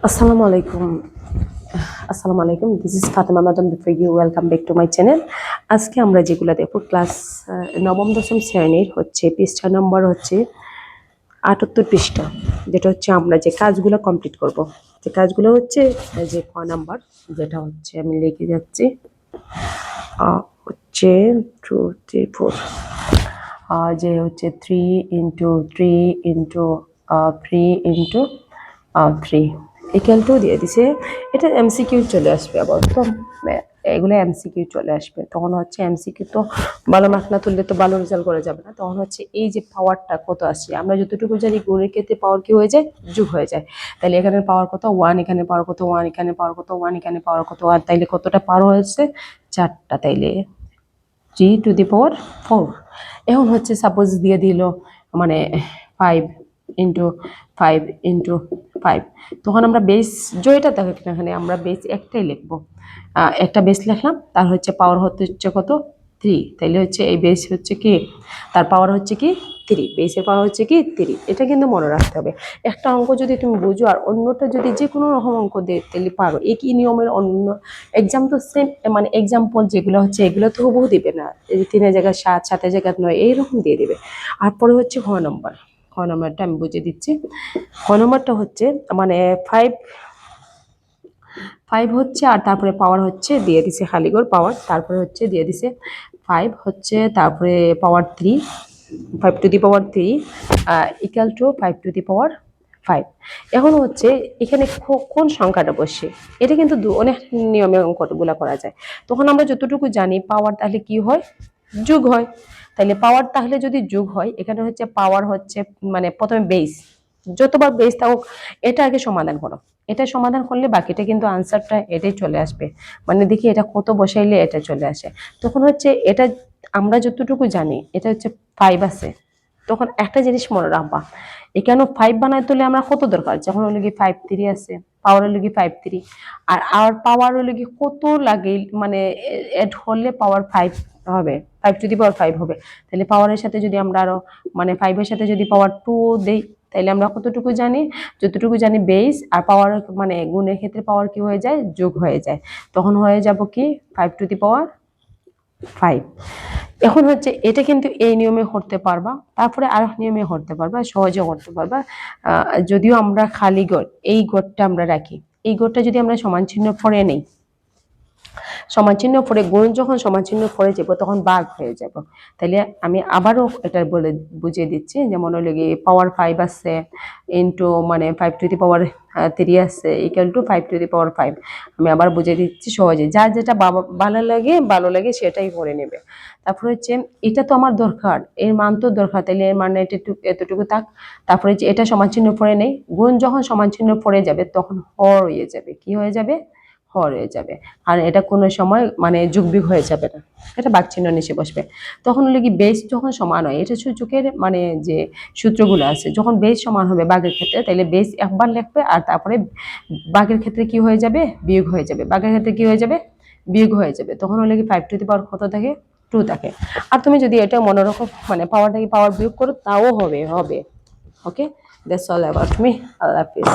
Assalamu alaikum. Assalamu alaikum. This is Fatima Madam before you. Welcome back to my channel. আজকে আমরা যেগুলো দেখব class নবম দশম শ্রেণীর হচ্ছে পৃষ্ঠা নম্বর হচ্ছে 78 পৃষ্ঠা, যেটা হচ্ছে আমরা যে কাজগুলো কমপ্লিট করব। যে কাজগুলো হচ্ছে যে ক নাম্বার, যেটা হচ্ছে আমি লিখে যাচ্ছি হচ্ছে 2 3 4 যে হচ্ছে 3 into 3 into 3 into 3 equal two দিয়ে দিছে। এটা এমসিকিউ চলে আসবে আবার, তো এগুলো এমসিকিউ চলে আসবে। তখন হচ্ছে এমসিকিউ তো ভালো মার্ক না তুললে তো ভালো রেজাল্ট করা যাবে না। তখন হচ্ছে এই যে পাওয়ারটা কত আসছে, আমরা যতটুকু জানি গুণের ক্ষেত্রে পাওয়ার কি হয়ে যায়, যোগ হয়ে যায়। তাহলে এখানে পাওয়ার কত 1, এখানে পাওয়ার কত 1, এখানে পাওয়ার কত 1, এখানে পাওয়ার কত 1, তাইলে কতটা পাওয়ার হয়েছে 4টা, তাইলে 3^4। এখন হচ্ছে সাপোজ দিয়ে দিল মানে 5 ইন্টু 5 ইন্টু 5, তখন আমরা বেস যেটা দেখো এখানে আমরা বেস একটাই লিখবো, একটা বেস লিখলাম, তার হচ্ছে পাওয়ার হচ্ছে কত 3, তাইলে হচ্ছে এই বেস হচ্ছে কি, তার পাওয়ার হচ্ছে কি 3, বেসের পাওয়ার হচ্ছে কি 3। এটা কিন্তু মনে রাখতে হবে। একটা অঙ্ক যদি তুমি বুঝো আর অন্যটা যদি যে কোনো রকম অঙ্ক দিতে পারো, একই নিয়মের অন্য এক্সাম তো সেম, মানে এক্সাম্পল যেগুলো হচ্ছে এগুলো তো হুবহু দিবে না, এই 3-এর জায়গায় 7, 7-এর জায়গায় 9 এইরকম দিয়ে দিবে। আর পরে হচ্ছে খ নম্বর, খ নম্বরটা আমি বুঝিয়ে দিচ্ছি। খ নম্বরটা হচ্ছে মানে 5 হচ্ছে, আর তারপরে পাওয়ার হচ্ছে দিয়ে দিছে খালি ঘর পাওয়ার, তারপরে হচ্ছে দিয়ে দিছে 5 হচ্ছে, তারপরে power 3, 5 to the power 3 equal to 5 to the power 5। এখন হচ্ছে এখানে কোন সংখ্যাটা বসে, এটা কিন্তু অনেক নিয়মে অঙ্কগুলো করা যায়। তখন আমরা যতটুকু জানি পাওয়ার তাহলে কি হয়, যোগ হয়। তাহলে পাওয়ার তাহলে যদি যোগ হয়, এখানে হচ্ছে পাওয়ার হচ্ছে মানে প্রথমে বেস, যতবার বেস থাকুক এটা আগে সমাধান করো। এটা সমাধান করলে বাকিটা কিন্তু আনসারটা এটাই চলে আসবে। মানে দেখি এটা কত বসাইলে এটা চলে আসে। তখন হচ্ছে এটা আমরা যতটুকু জানি এটা হচ্ছে 5 আছে, তখন একটা জিনিস মনে রাখবা, এখানে 5 বানাইতে হলে আমরা কত দরকার, যখন হলো কি 5 3 আছে, পাওয়ার হলো কি 5 3, আর পাওয়ার হলো কি কত লাগে, মানে এড হলে পাওয়ার 5 হবে, 5 টু দি পাওয়ার 5 হবে। তাহলে পাওয়ারের সাথে যদি আমরা আরো মানে 5 এর সাথে যদি পাওয়ার 2 দেই, তাইলে আমরা কতটুকু জানি, যতটুকু জানি বেস আর পাওয়ার মানে গুণের ক্ষেত্রে পাওয়ার কি হয়ে যায়, যোগ হয়ে যায়। তখন হয়ে যাব কি 5 টু দি পাওয়ার 5। এখন হচ্ছে এটা কিন্তু এই নিয়মে করতে পারবা, তারপরে আর নিয়মে করতে পারবা, সহজে করতে পারবা। যদিও আমরা খালি গড় এই গড়টা আমরা রাখি, এই গড়টা যদি আমরা সমান চিহ্ন পরে নেই, সমান চিহ্ন পরে গুণ যখন সমান চিহ্ন পরে যাব তখন ভাগ হয়ে যাব। তাহলে আমি আবারও এটা বলে বুঝিয়ে দিচ্ছি, যেমন হলো গিয়ে পাওয়ার 5 আছে ইন্টু মানে 5 টু দি পাওয়ার 3 আছে equal to 5 to the power 5। আমি আবার বুঝিয়ে দিচ্ছি সহজে, যার যেটা ভালো লাগে সেটাই করে নেবে। তারপর হচ্ছে এটা তো আমার দরকার, এর মান তো দরকার, তাহলে এর মান এতটুকু থাক। তারপরে যে এটা সমান চিহ্ন পরে নেই, গুণ যখন সমান চিহ্ন পরে যাবে তখন হর হয়ে যাবে, কি হয়ে যাবে, হর হয়ে যাবে। আর এটা কোনো সময় মানে যুগবিয়োগ হয়ে যাবে না, এটা বাঘ চিহ্ন নিচে বসবে। তখন হলো কি বেস যখন সমান হয়, এটা সূচকের মানে যে সূত্রগুলো আছে, যখন বেস সমান হবে বাঘের ক্ষেত্রে, তাহলে বেস একবার লিখবে, আর তারপরে বাঘের ক্ষেত্রে কি হয়ে যাবে, বিয়োগ হয়ে যাবে, বাঘের ক্ষেত্রে কি হয়ে যাবে, বিয়োগ হয়ে যাবে। তখন হলো কি 5 টু দি পাওয়ার কত থাকে, 2 থাকে। আর তুমি যদি এটা মনে রাখো মানে পাওয়ার থেকে পাওয়ার বিয়োগ করো তাও হবে। Okay, that's all about me. আল্লাহ হাফিজ।